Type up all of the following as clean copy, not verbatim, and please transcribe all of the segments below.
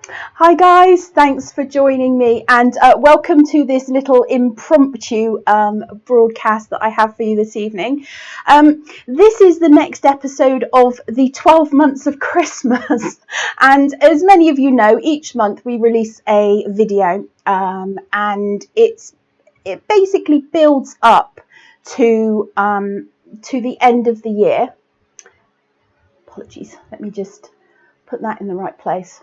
Hi guys, thanks for joining me and welcome to this little impromptu broadcast that I have for you this evening. This is the next episode of the 12 months of Christmas, and as many of you know, each month we release a video and it basically builds up to the end of the year. Apologies, let me just put that in the right place.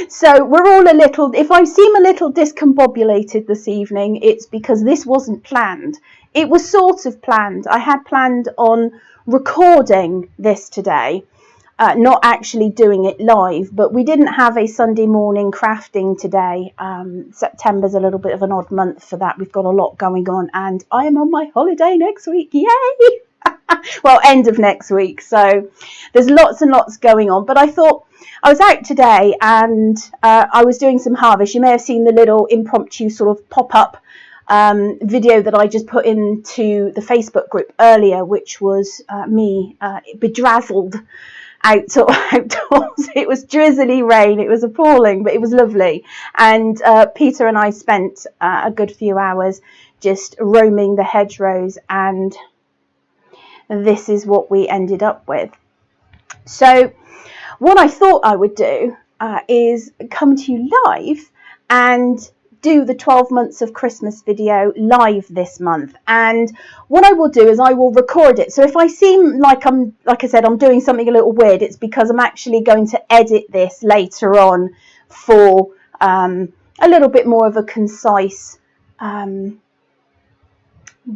So we're all if I seem a little discombobulated this evening, it's because this wasn't planned. It was sort of planned. I had planned on recording this today, not actually doing it live, but we didn't have a Sunday morning crafting today. September's a little bit of an odd month for that. We've got a lot going on and I am on my holiday next week. Yay! Well, end of next week, so there's lots and lots going on, but I thought I was out today and I was doing some harvest. You may have seen the little impromptu sort of pop-up video that I just put into the Facebook group earlier, which was me bedrazzled outdoors. It was drizzly rain, it was appalling, but it was lovely, and Peter and I spent a good few hours just roaming the hedgerows, and this is what we ended up with. So what I thought I would do is come to you live and do the 12 months of Christmas video live this month. And what I will do is I will record it. So if I seem like I said, I'm doing something a little weird, it's because I'm actually going to edit this later on for a little bit more of a concise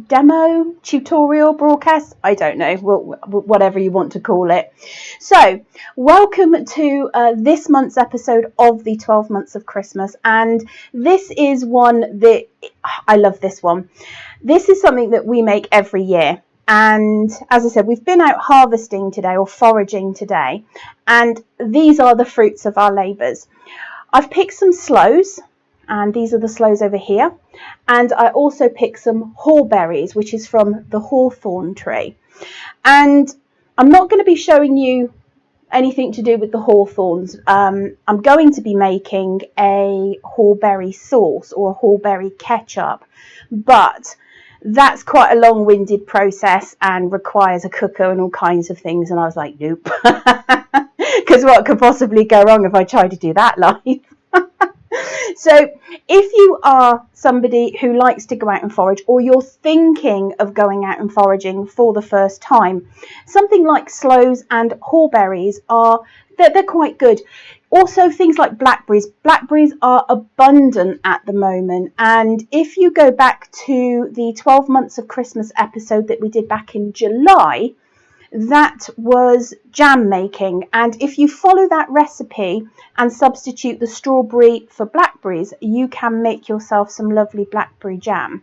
demo, tutorial, broadcast, I don't know, whatever you want to call it. So welcome to this month's episode of the 12 months of Christmas, and this is one that I love. This one, this is something that we make every year, and as I said, we've been out harvesting today, or foraging today, and these are the fruits of our labours. I've picked some sloes, and these are the sloes over here, and I also picked some hawberries, which is from the hawthorn tree. And I'm not going to be showing you anything to do with the hawthorns. I'm going to be making a hawberry sauce or a hawberry ketchup, but that's quite a long-winded process and requires a cooker and all kinds of things, and I was like, nope, because what could possibly go wrong if I tried to do that live? So if you are somebody who likes to go out and forage, or you're thinking of going out and foraging for the first time, something like sloes and hawberries they're quite good. Also things like blackberries. Blackberries are abundant at the moment, and if you go back to the 12 months of Christmas episode that we did back in July, that was jam making, and if you follow that recipe and substitute the strawberry for blackberries, you can make yourself some lovely blackberry jam.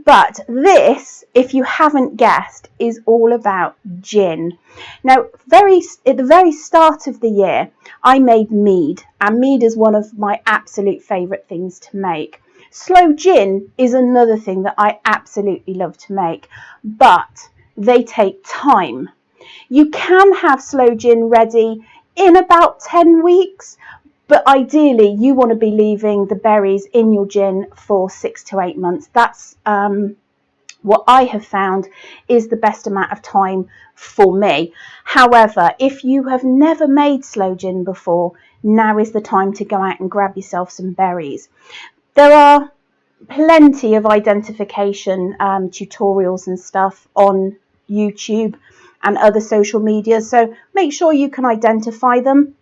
But this, if you haven't guessed, is all about gin. Now, at the very start of the year, I made mead, and mead is one of my absolute favourite things to make. Sloe gin is another thing that I absolutely love to make, but they take time. You can have sloe gin ready in about 10 weeks, but ideally you want to be leaving the berries in your gin for 6 to 8 months. That's what I have found is the best amount of time for me. However, if you have never made sloe gin before, now is the time to go out and grab yourself some berries. There are plenty of identification tutorials and stuff on YouTube and other social media, so make sure you can identify them.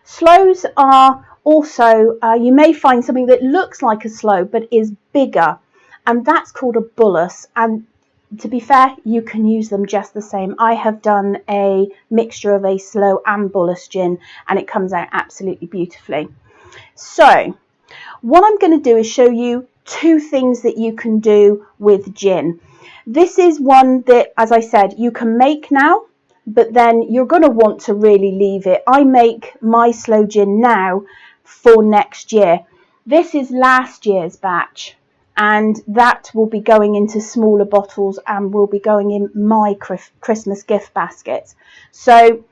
Sloes are also, you may find something that looks like a sloe but is bigger, and that's called a bullace, and to be fair, you can use them just the same. I have done a mixture of a sloe and bullace gin, and it comes out absolutely beautifully. So what I'm going to do is show you two things that you can do with gin. This is one that, as I said, you can make now, but then you're going to want to really leave it. I make my sloe gin now for next year. This is last year's batch, and that will be going into smaller bottles and will be going in my Christmas gift basket. So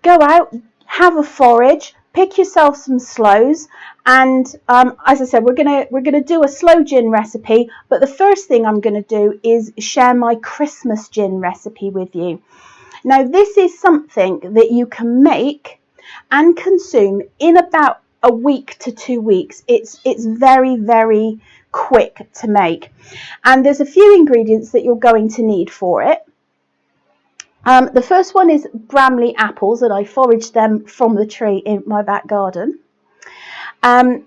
go out, have a forage, pick yourself some sloes, and as I said, we're gonna do a sloe gin recipe, but the first thing I'm gonna do is share my Christmas gin recipe with you. Now this is something that you can make and consume in about a week to 2 weeks. It's very, very quick to make, and there's a few ingredients that you're going to need for it. The first one is Bramley apples, and I foraged them from the tree in my back garden. And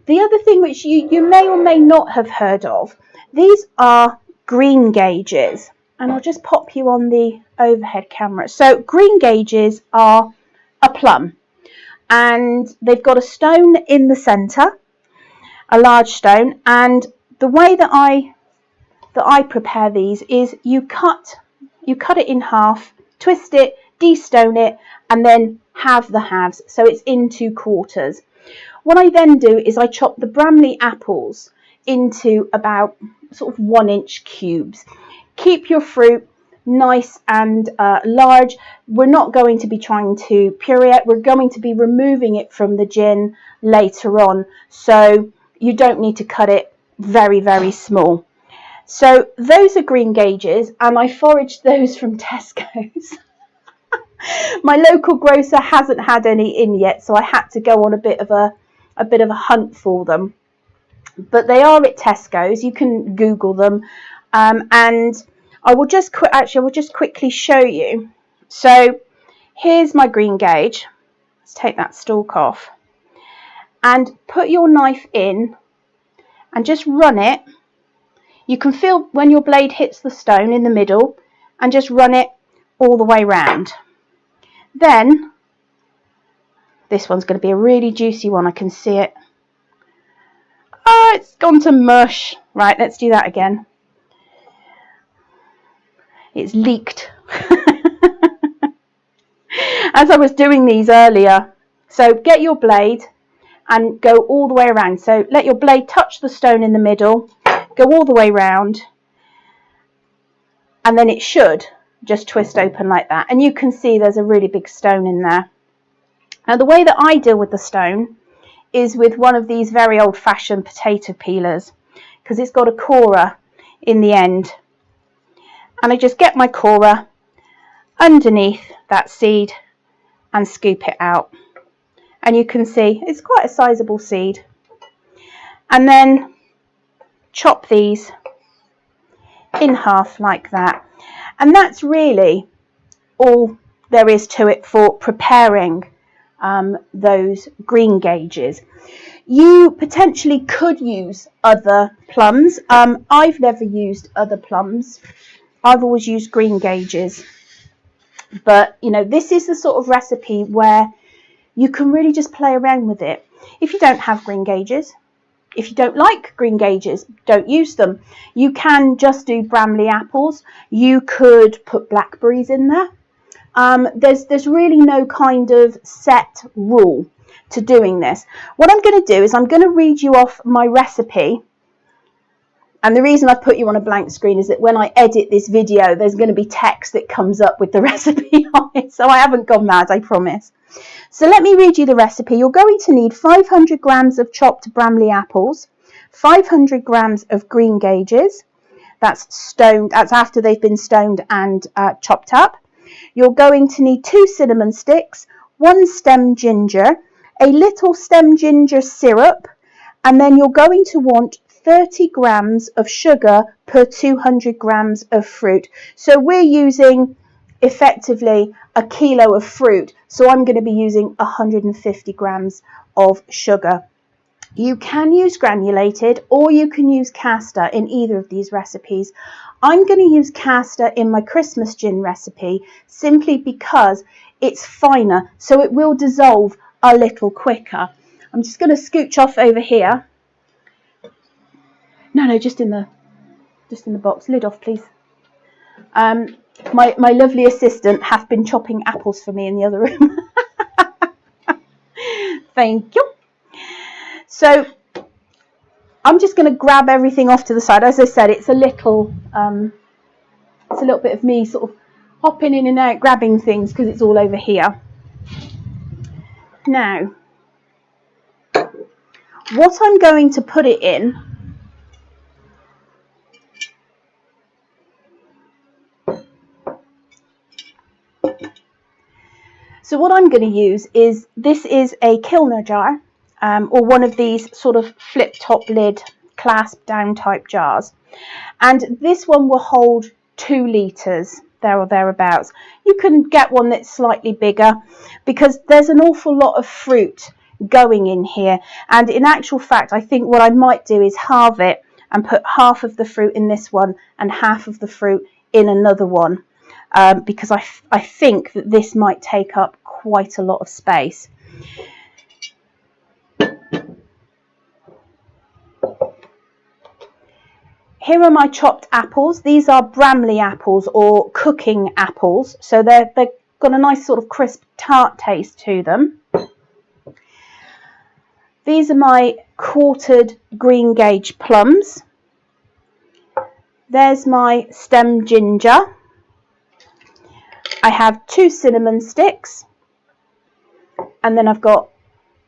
the other thing which you may or may not have heard of, these are green gages, and I'll just pop you on the overhead camera. So green gages are a plum, and they've got a stone in the centre, a large stone, and the way that I prepare these is you cut it in half, twist it, de-stone it, and then halve the halves, so it's in 2 quarters. What I then do is I chop the Bramley apples into about sort of 1-inch cubes. Keep your fruit nice and large. We're not going to be trying to puree it, we're going to be removing it from the gin later on, so you don't need to cut it very, very small. So those are green gages, and I foraged those from Tesco's. My local grocer hasn't had any in yet, so I had to go on a bit of a hunt for them. But they are at Tesco's. You can Google them, and I will just quickly show you. So here's my green gage. Let's take that stalk off, and put your knife in, and just run it. You can feel when your blade hits the stone in the middle, and just run it all the way round. Then, this one's going to be a really juicy one, I can see it. Oh, it's gone to mush. Right, let's do that again. It's leaked. As I was doing these earlier. So get your blade and go all the way around. So let your blade touch the stone in the middle. Go all the way round, and then it should just twist open like that, and you can see there's a really big stone in there. Now the way that I deal with the stone is with one of these very old-fashioned potato peelers, because it's got a corer in the end, and I just get my corer underneath that seed and scoop it out, and you can see it's quite a sizable seed. And then chop these in half like that, and that's really all there is to it for preparing those green gages. You potentially could use other plums. I've never used other plums. I've always used green gages, but you know, this is the sort of recipe where you can really just play around with it. If you don't have green gages, if you don't like green gages, don't use them. You can just do Bramley apples. You could put blackberries in there. There's really no kind of set rule to doing this. What I'm going to do is I'm going to read you off my recipe. And the reason I've put you on a blank screen is that when I edit this video, there's going to be text that comes up with the recipe on it. So I haven't gone mad, I promise. So let me read you the recipe. You're going to need 500 grams of chopped Bramley apples, 500 grams of green gages. That's stoned. That's after they've been stoned and chopped up. You're going to need 2 cinnamon sticks, 1 stem ginger, a little stem ginger syrup, and then you're going to want 30 grams of sugar per 200 grams of fruit. So we're using effectively a kilo of fruit, so I'm going to be using 150 grams of sugar. You can use granulated or you can use castor in either of these recipes. I'm going to use castor in my Christmas gin recipe simply because it's finer, so it will dissolve a little quicker. I'm just going to scooch off over here. No, just in the box. Lid off, please. My lovely assistant hath been chopping apples for me in the other room. Thank you. So I'm just going to grab everything off to the side. As I said, it's a little bit of me sort of hopping in and out, grabbing things because it's all over here. Now, what I'm going to put it in So what I'm going to use is, this is a Kilner jar, or one of these sort of flip top lid clasp down type jars, and this one will hold 2 litres there or thereabouts. You can get one that's slightly bigger because there's an awful lot of fruit going in here, and in actual fact I think what I might do is halve it and put half of the fruit in this one and half of the fruit in another one. Because I think that this might take up quite a lot of space. Here are my chopped apples. These are Bramley apples, or cooking apples, so they've got a nice sort of crisp tart taste to them. These are my quartered green gage plums. There's my stem ginger. I have 2 cinnamon sticks, and then I've got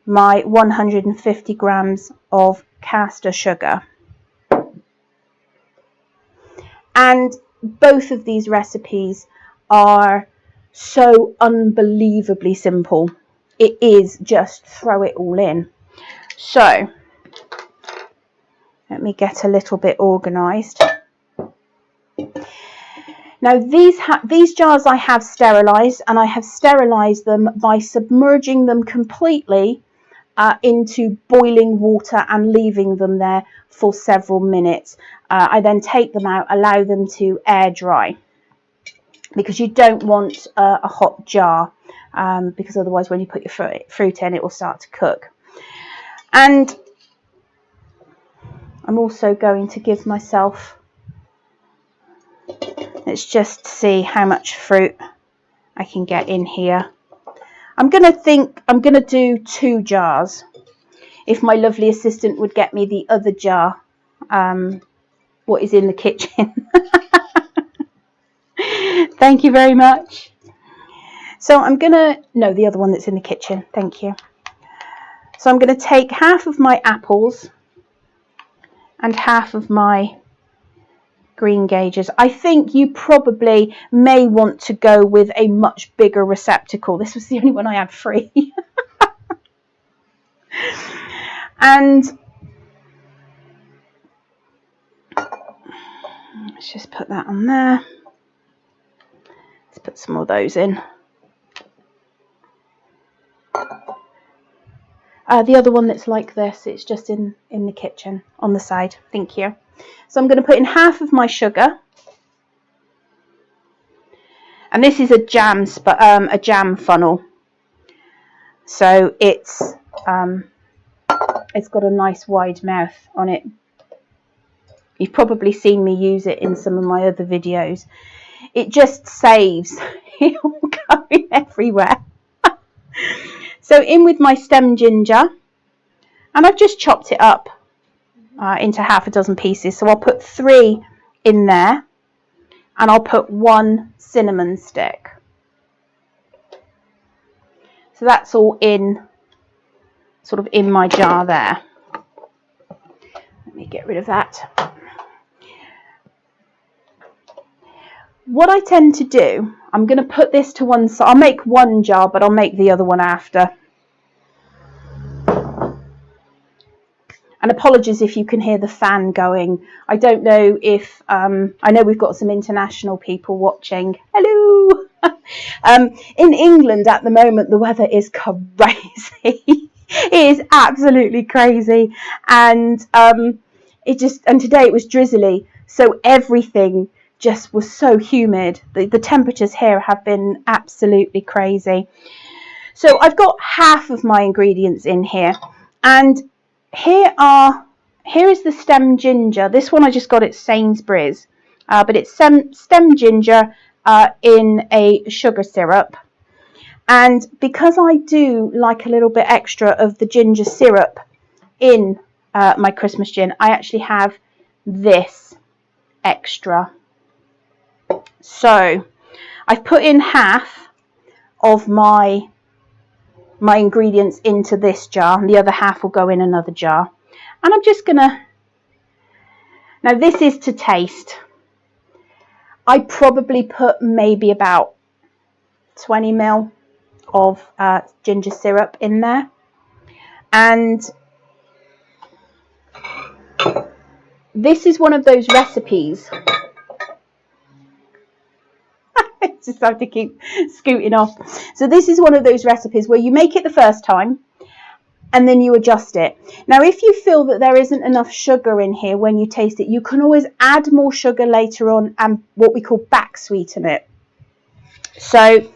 my 150 grams of caster sugar. And both of these recipes are so unbelievably simple. It is just throw it all in. So let me get a little bit organised. Now these jars I have sterilised, and I have sterilised them by submerging them completely into boiling water and leaving them there for several minutes. I then take them out, allow them to air dry, because you don't want a hot jar, because otherwise when you put your fruit in it will start to cook. And I'm also going to give myself, let's just see how much fruit I can get in here. I'm going to do 2 jars. If my lovely assistant would get me the other jar, what is in the kitchen. Thank you very much. So I'm going to, no, the other one that's in the kitchen. Thank you. So I'm going to take half of my apples and half of my green gages. I think you probably may want to go with a much bigger receptacle. This was the only one I had free. And let's just put that on there. Let's put some more of those in. The other one that's like this, it's just in the kitchen on the side. Thank you. So I'm going to put in half of my sugar, and this is a jam funnel, so it's got a nice wide mouth on it. You've probably seen me use it in some of my other videos. It just saves it all going everywhere. So in with my stem ginger, and I've just chopped it up into half a dozen pieces. So I'll put 3 in there, and I'll put 1 cinnamon stick. So that's all in, sort of in my jar there. Let me get rid of that. What I tend to do, I'm going to put this to one side. I'll make 1 jar, but I'll make the other one after. And apologies if you can hear the fan going. I don't know if, I know we've got some international people watching. Hello! In England at the moment, the weather is crazy. It is absolutely crazy. And today it was drizzly. So everything just was so humid. The temperatures here have been absolutely crazy. So I've got half of my ingredients in here, and here is the stem ginger. This one I just got at Sainsbury's, but it's stem ginger in a sugar syrup. And because I do like a little bit extra of the ginger syrup in my Christmas gin, I actually have this extra. So I've put in half of my my ingredients into this jar, and the other half will go in another jar. And I'm just gonna, now this is to taste. I probably put maybe about 20 ml of ginger syrup in there, and this is one of those recipes. I just have to keep scooting off. So this is one of those recipes where you make it the first time and then you adjust it. Now, if you feel that there isn't enough sugar in here when you taste it, you can always add more sugar later on and what we call back sweeten it. So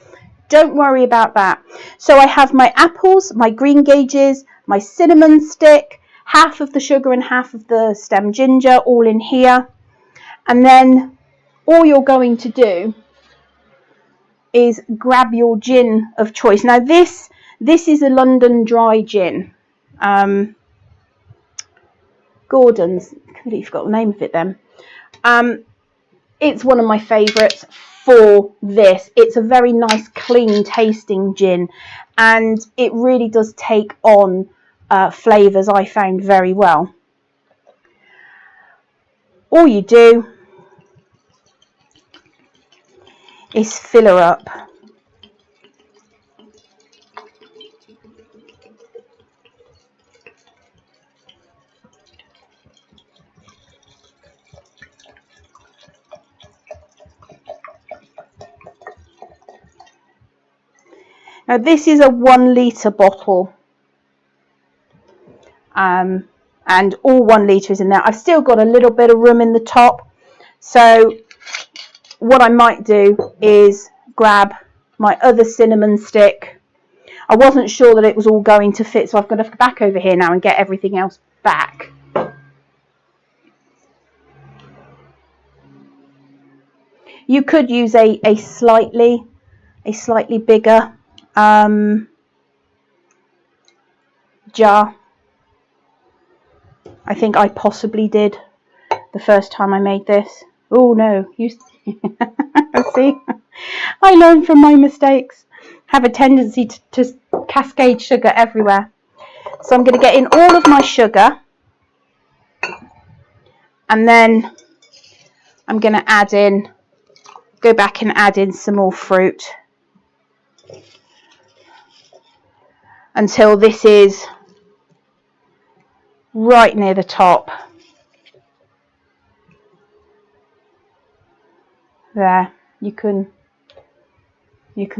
don't worry about that. So I have my apples, my green gages, my cinnamon stick, half of the sugar and half of the stem ginger, all in here. And then all you're going to do is grab your gin of choice. Now this is a London dry gin. Gordon's, I completely forgot the name of it then. It's one of my favourites for this. It's a very nice clean tasting gin, and it really does take on flavours, I found, very well. All you do is fill her up. Now this is a 1 litre bottle, and all 1 litre is in there. I've still got a little bit of room in the top, so what I might do is grab my other cinnamon stick. I wasn't sure that it was all going to fit, so I've got to go back over here now and get everything else back. You could use a slightly bigger jar. I think I possibly did the first time I made this. Oh no, you see, I learn from my mistakes. Have a tendency to cascade sugar everywhere. So I'm going to get in all of my sugar, and then I'm going to go back and add in some more fruit until this is right near the top. There, you can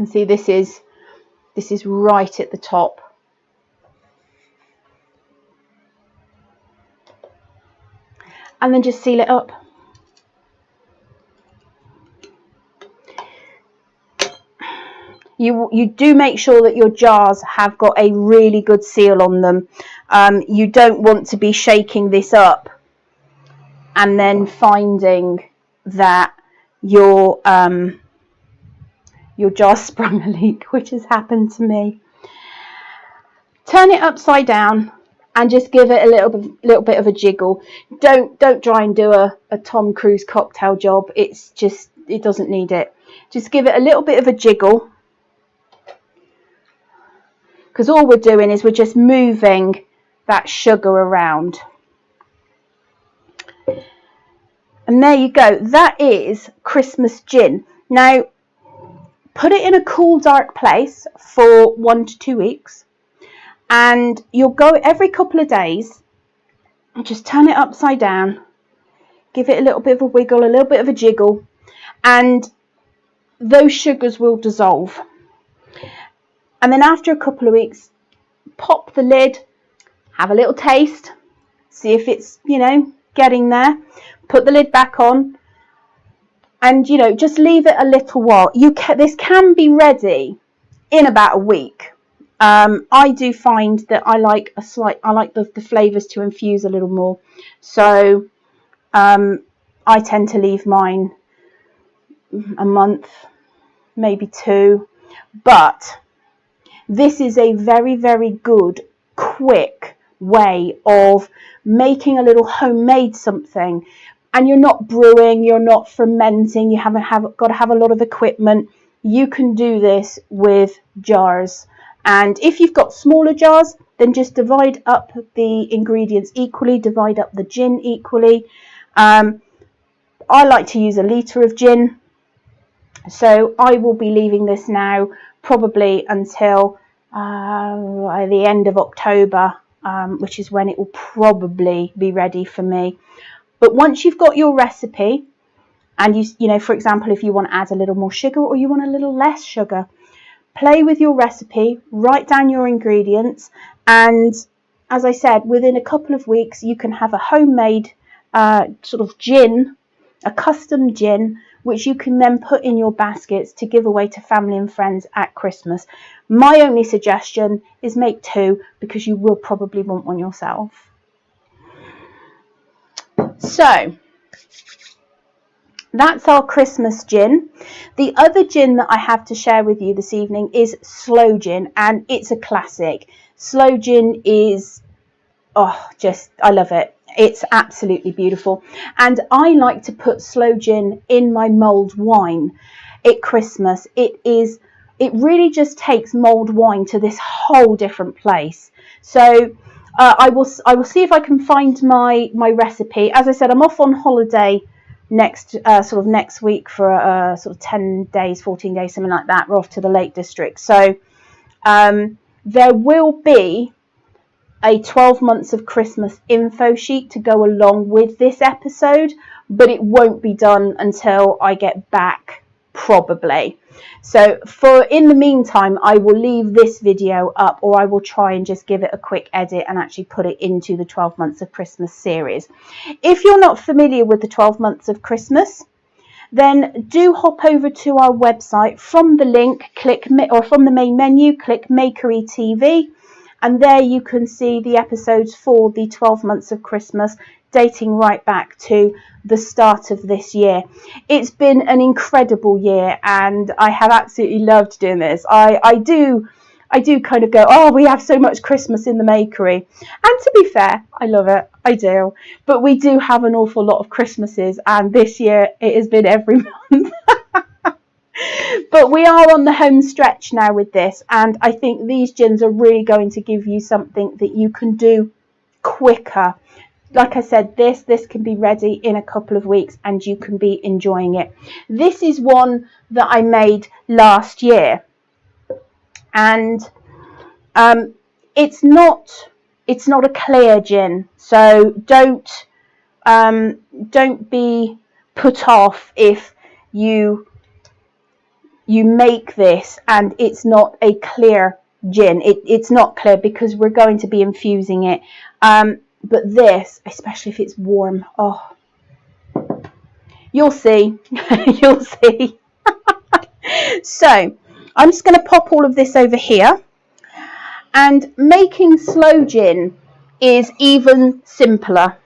see this is right at the top. And then just seal it up. You do make sure that your jars have got a really good seal on them. You don't want to be shaking this up and then finding that your jar sprung a leak, which has happened to me. Turn it upside down and just give it a little bit of a jiggle. Don't try and do a Tom Cruise cocktail job. It doesn't need it. Just give it a little bit of a jiggle, because all we're doing is we're just moving that sugar around. And there you go. That is Christmas gin. Now, put it in a cool, dark place for 1 to 2 weeks. And you'll go every couple of days and just turn it upside down. Give it a little bit of a wiggle, a little bit of a jiggle. And those sugars will dissolve. And then after a couple of weeks, pop the lid, have a little taste, see if it's, getting there. Put the lid back on, and just leave it a little while. This can be ready in about a week. I do find that I like the flavours to infuse a little more, so I tend to leave mine a month, maybe 2. But this is a very, very good, quick way of making a little homemade something. And you're not brewing, you're not fermenting, you haven't got to have a lot of equipment. You can do this with jars And if you've got smaller jars, then just divide up the ingredients equally, divide up the gin equally. I like to use a litre of gin, so I will be leaving this now probably until the end of October, which is when it will probably be ready for me. But once you've got your recipe, and you know, for example, if you want to add a little more sugar or you want a little less sugar, play with your recipe, write down your ingredients, and as I said, within a couple of weeks you can have a homemade sort of gin, a custom gin, which you can then put in your baskets to give away to family and friends at Christmas. My only suggestion is make 2, because you will probably want one yourself. So that's our Christmas gin. The other gin that I have to share with you this evening is Sloe gin, and it's a classic. Sloe gin is, I love it. It's absolutely beautiful. And I like to put Sloe gin in my mulled wine at Christmas. It really just takes mulled wine to this whole different place. So I will see if I can find my recipe. As I said, I'm off on holiday next week for sort of 10 days, 14 days, something like that. We're off to the Lake District. So there will be a 12 months of Christmas info sheet to go along with this episode, but it won't be done until I get back, probably. So in the meantime, I will leave this video up, or I will try and just give it a quick edit and actually put it into the 12 months of Christmas series. If you're not familiar with the 12 months of Christmas, then do hop over to our website. From the link, from the main menu, click Makery TV, and there you can see the episodes for the 12 months of Christmas, dating right back to the start of this year. It's been an incredible year, and I have absolutely loved doing this. I do kind of go, oh, we have so much Christmas in the Makery. And to be fair, I love it. I do. But we do have an awful lot of Christmases, and this year it has been every month. But we are on the home stretch now with this, and I think these gins are really going to give you something that you can do quicker. Like I said, this can be ready in a couple of weeks and you can be enjoying it. This is one that I made last year, and it's not a clear gin, so don't be put off if you make this and it's not a clear gin. It's not clear because we're going to be infusing it. But this, especially if it's warm, oh, you'll see. You'll see. So I'm just going to pop all of this over here. And making Sloe gin is even simpler.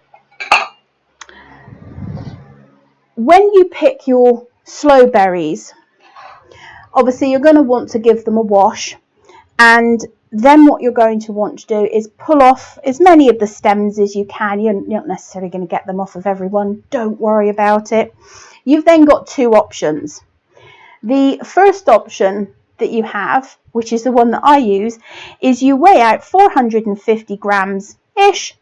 When you pick your Sloe berries, obviously you're going to want to give them a wash, and then what you're going to want to do is pull off as many of the stems as you can. You're not necessarily going to get them off of everyone. Don't worry about it. You've then got 2 options. The first option that you have, which is the one that I use, is you weigh out 450 grams-ish.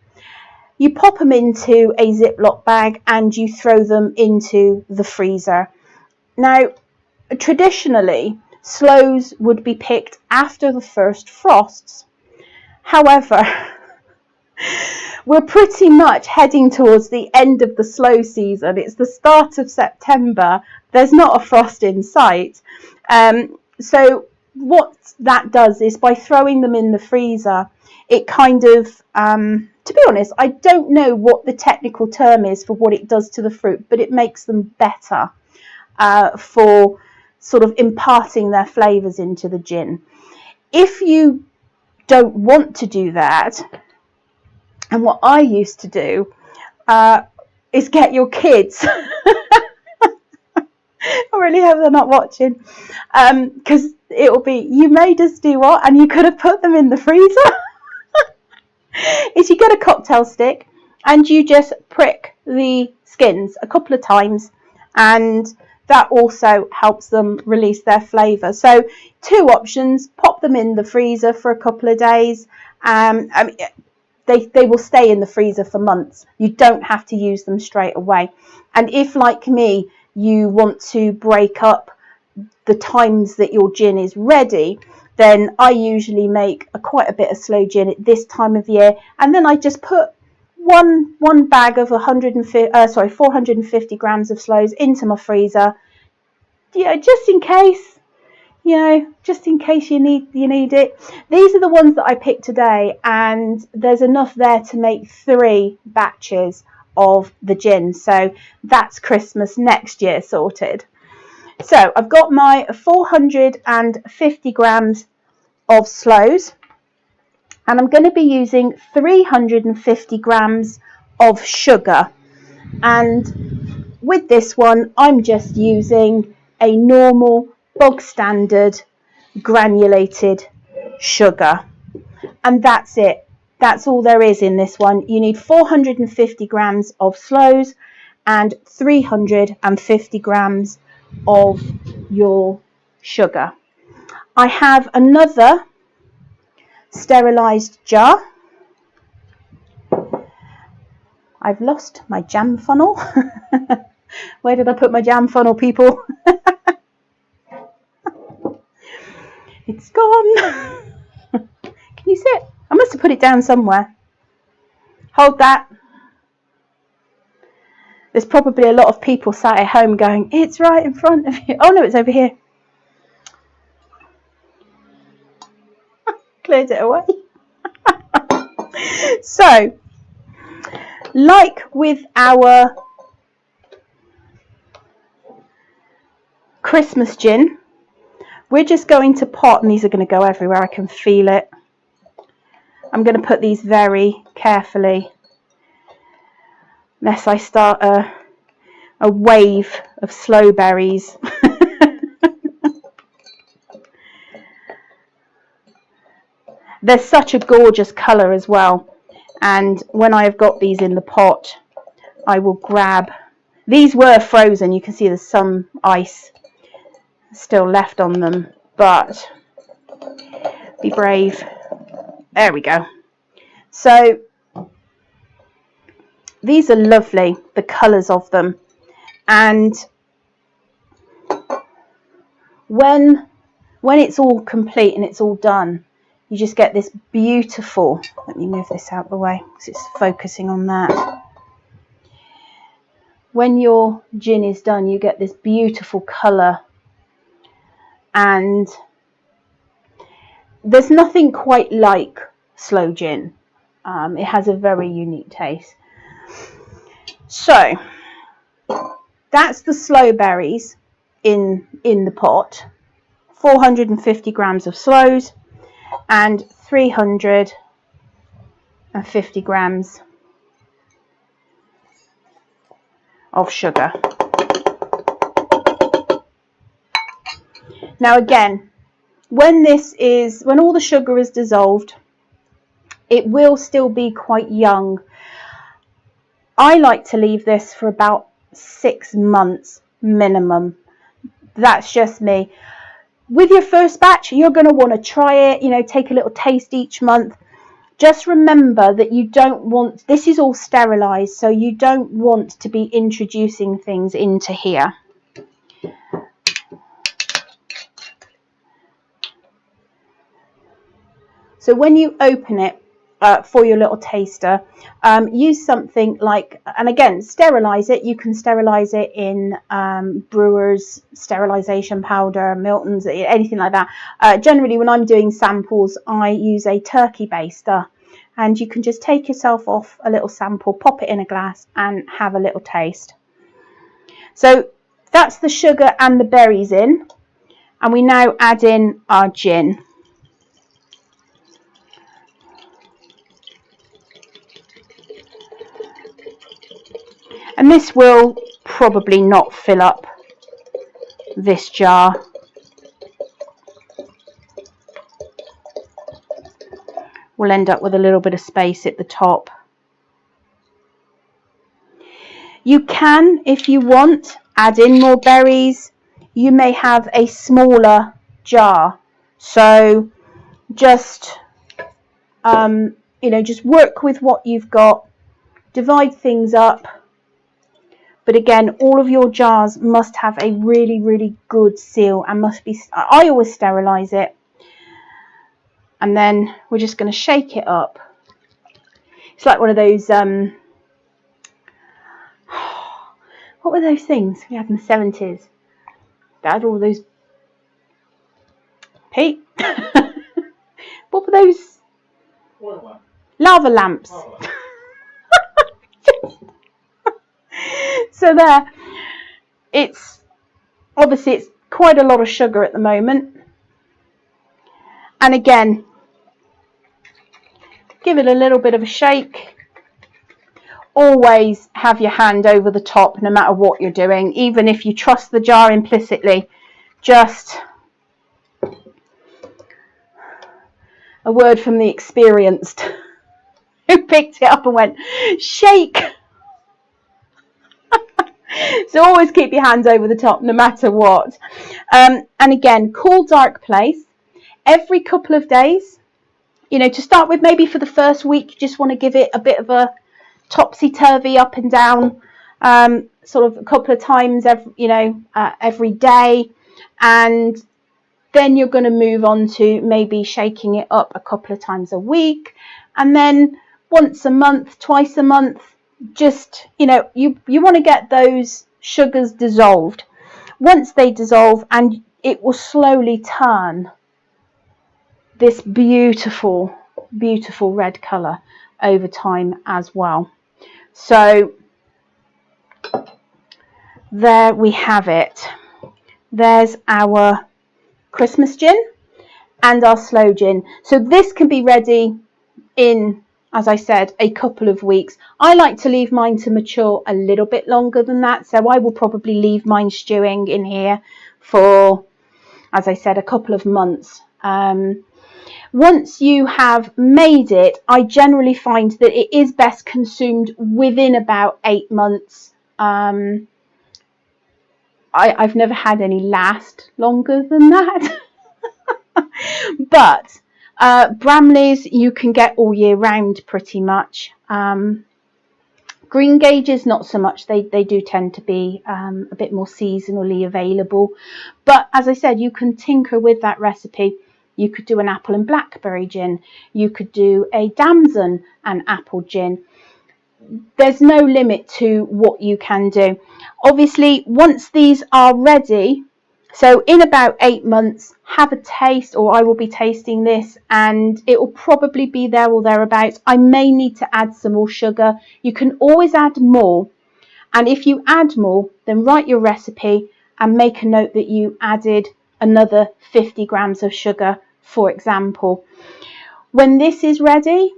You pop them into a Ziploc bag and you throw them into the freezer. Now, traditionally, Sloes would be picked after the first frosts. However, we're pretty much heading towards the end of the Sloe season. It's the start of September. There's not a frost in sight. So what that does is, by throwing them in the freezer, it kind of, to be honest, I don't know what the technical term is for what it does to the fruit, but it makes them better for sort of imparting their flavours into the gin. If you don't want to do that, and what I used to do is get your kids, I really hope they're not watching, because it will be, you made us do what, and you could have put them in the freezer. Is you get a cocktail stick and you just prick the skins a couple of times, and that also helps them release their flavour. So 2 options: pop them in the freezer for a couple of days. I mean, they will stay in the freezer for months. You don't have to use them straight away. And if, like me, you want to break up the times that your gin is ready, then I usually make quite a bit of sloe gin at this time of year, and then I just put one bag of 450 grams of sloes into my freezer, just in case, just in case you need it. These are the ones that I picked today, and there's enough there to make 3 batches of the gin. So that's Christmas next year sorted. So I've got my 450 grams of sloes, and I'm going to be using 350 grams of sugar. And with this one, I'm just using a normal bog standard granulated sugar, and that's it. That's all there is in this one. You need 450 grams of sloes and 350 grams of your sugar. I have another sterilised jar. I've lost my jam funnel. Where did I put my jam funnel, people? It's gone. Can you see it? I must have put it down somewhere. Hold that. There's probably a lot of people sat at home going, it's right in front of you. Oh no, it's over here. Cleared it away. So, like with our Christmas gin, we're just going to pot, and these are going to go everywhere. I can feel it. I'm going to put these very carefully, lest I start a wave of sloe berries. They're such a gorgeous colour as well, and when I've got these in the pot, I will grab. These were frozen. You can see there's some ice still left on them, but be brave. There we go. So these are lovely, the colours of them, and when it's all complete and it's all done, you just get this beautiful, let me move this out of the way because it's focusing on that. When your gin is done, you get this beautiful colour, and there's nothing quite like sloe gin. It has a very unique taste. So that's the sloe berries in the pot. 450 grams of sloes and 350 grams of sugar. Now again, when all the sugar is dissolved, it will still be quite young. I like to leave this for about 6 months minimum. That's just me. With your first batch, you're going to want to try it, take a little taste each month. Just remember that you don't want, this is all sterilised, so you don't want to be introducing things into here. So when you open it for your little taster, use something like, and again, sterilise it. You can sterilise it in Brewer's sterilisation powder, Milton's, anything like that. Generally, when I'm doing samples, I use a turkey baster, and you can just take yourself off a little sample, pop it in a glass, and have a little taste. So that's the sugar and the berries in, and we now add in our gin. And this will probably not fill up this jar. We'll end up with a little bit of space at the top. You can, if you want, add in more berries, you may have a smaller jar. So just you know, just work with what you've got, divide things up. But again, all of your jars must have a really, really good seal and must be, I always sterilize it. And then we're just going to shake it up. It's like one of those, what were those things we had in the 70s? They had all those, Pete? What were those? Lava lamps. So there, it's obviously it's quite a lot of sugar at the moment. And again, give it a little bit of a shake. Always have your hand over the top no matter what you're doing, even if you trust the jar implicitly. Just a word from the experienced who picked it up and went, shake. So always keep your hands over the top no matter what. And again, cool, dark place. Every couple of days, you know, to start with, maybe for the first week, you just want to give it a bit of a topsy-turvy, up and down, sort of a couple of times every day. And then you're going to move on to maybe shaking it up a couple of times a week. And then once a month, twice a month, just, you know, you want to get those sugars dissolved. Once they dissolve, and it will slowly turn this beautiful, beautiful red colour over time as well. So there we have it. There's our Christmas gin and our Sloe gin. So this can be ready in, as I said, a couple of weeks. I like to leave mine to mature a little bit longer than that. So I will probably leave mine stewing in here for, as I said, a couple of months. Once you have made it, I generally find that it is best consumed within about 8 months. I've never had any last longer than that. But Bramleys you can get all year round pretty much. Green Gages not so much. They do tend to be a bit more seasonally available. But as I said, you can tinker with that recipe. You could do an apple and blackberry gin. You could do a damson and apple gin. There's no limit to what you can do. Obviously, once these are ready, so in about 8 months, have a taste, or I will be tasting this, and it will probably be there or thereabouts. I may need to add some more sugar. You can always add more. And if you add more, then write your recipe and make a note that you added another 50 grams of sugar, for example. When this is ready,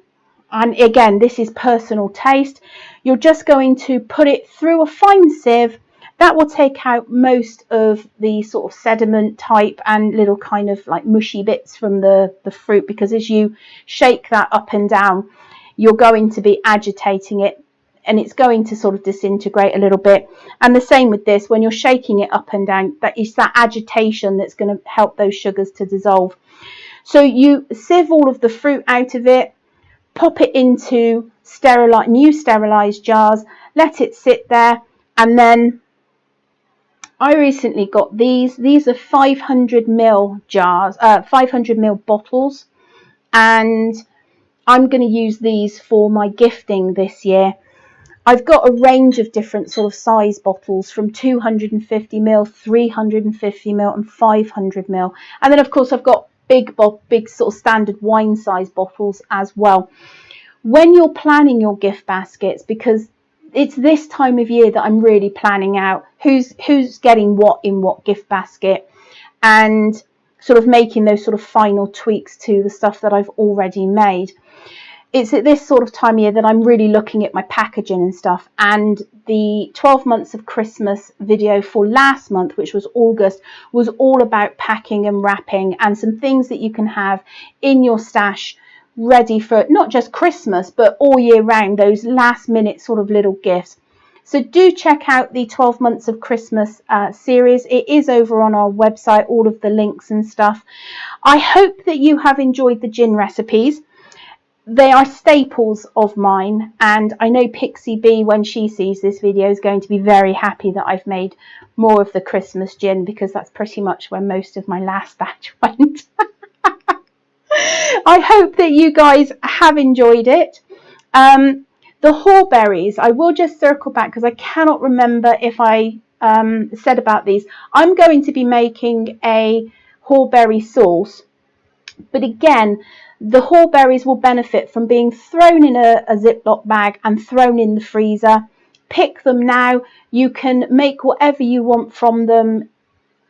and again, this is personal taste, you're just going to put it through a fine sieve. That will take out most of the sort of sediment type and little kind of like mushy bits from the fruit, because as you shake that up and down, you're going to be agitating it and it's going to sort of disintegrate a little bit. And the same with this, when you're shaking it up and down, that is that agitation that's going to help those sugars to dissolve. So you sieve all of the fruit out of it, pop it into new sterilised jars, let it sit there, and then I recently got these. These are 500ml jars, 500ml bottles, and I'm going to use these for my gifting this year. I've got a range of different sort of size bottles, from 250ml, 350ml, and 500ml, and then of course I've got big sort of standard wine size bottles as well. When you're planning your gift baskets, because it's this time of year that I'm really planning out who's getting what in what gift basket, and sort of making those sort of final tweaks to the stuff that I've already made. It's at this sort of time of year that I'm really looking at my packaging and stuff, and the 12 months of Christmas video for last month, which was August, was all about packing and wrapping and some things that you can have in your stash ready for not just Christmas but all year round, those last minute sort of little gifts. So do check out the 12 Months of Christmas series. It is over on our website, all of the links and stuff. I hope that you have enjoyed the gin recipes. They are staples of mine, and I know Pixie B, when she sees this video, is going to be very happy that I've made more of the Christmas gin, because that's pretty much where most of my last batch went. I hope that you guys have enjoyed it. The haulberries, I will just circle back because I cannot remember if I said about these. I'm going to be making a haulberry sauce, but again, the haulberries will benefit from being thrown in a Ziploc bag and thrown in the freezer. Pick them now. You can make whatever you want from them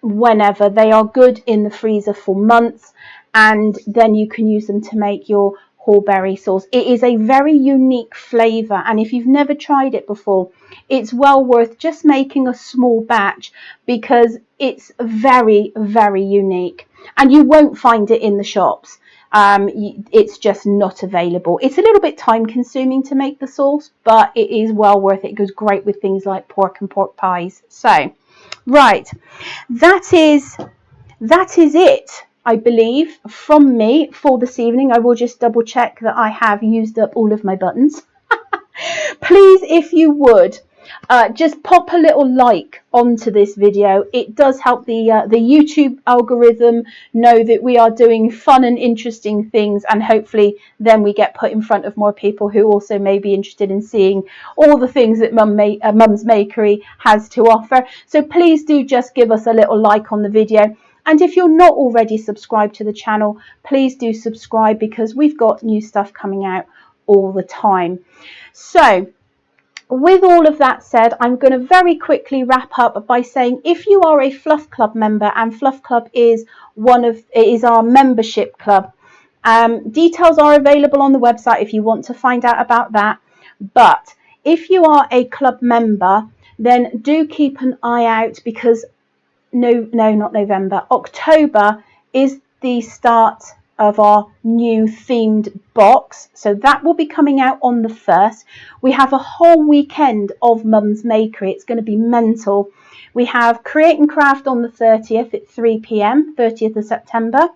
whenever. They are good in the freezer for months, and then you can use them to make your haulberry sauce. It is a very unique flavour, and if you've never tried it before, it's well worth just making a small batch, because it's very, very unique, and you won't find it in the shops. It's just not available. It's a little bit time consuming to make the sauce, but it is well worth it. It goes great with things like pork and pork pies. So right, that is it, I believe, from me for this evening. I will just double check that I have used up all of my buttons. Please, if you would, just pop a little like onto this video. It does help the YouTube algorithm know that we are doing fun and interesting things, and hopefully then we get put in front of more people who also may be interested in seeing all the things that Mum's Makery has to offer. So please do just give us a little like on the video. And if you're not already subscribed to the channel, please do subscribe, because we've got new stuff coming out all the time. So with all of that said, I'm going to very quickly wrap up by saying, if you are a Fluff Club member, and Fluff Club is our membership club, details are available on the website if you want to find out about that. But if you are a club member, then do keep an eye out, because not November, October is the start of our new themed box. So that will be coming out on the 1st. We have a whole weekend of Mum's Makery. It's going to be mental. We have Create and Craft on the 30th at 3 p.m, 30th of September.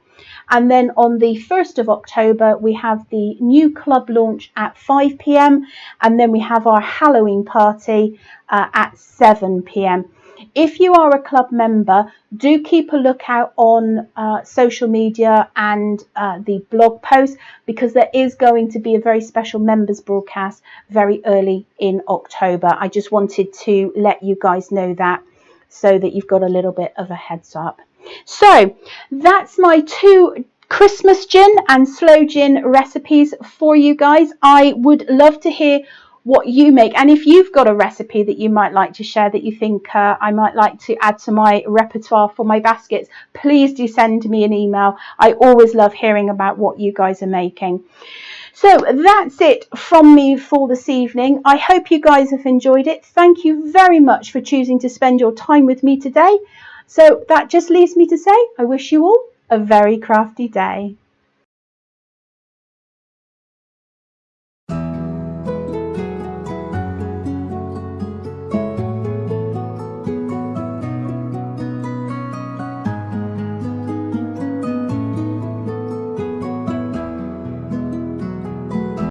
And then on the 1st of October, we have the new club launch at 5 p.m. And then we have our Halloween party at 7 p.m. If you are a club member, do keep a lookout on social media and the blog post, because there is going to be a very special members broadcast very early in October. I just wanted to let you guys know that, so that you've got a little bit of a heads up. So that's my 2 Christmas gin and Sloe gin recipes for you guys. I would love to hear what you make, and if you've got a recipe that you might like to share that you think I might like to add to my repertoire for my baskets, please do send me an email. I always love hearing about what you guys are making. So that's it from me for this evening. I hope you guys have enjoyed it. Thank you very much for choosing to spend your time with me today. So that just leaves me to say, I wish you all a very crafty day.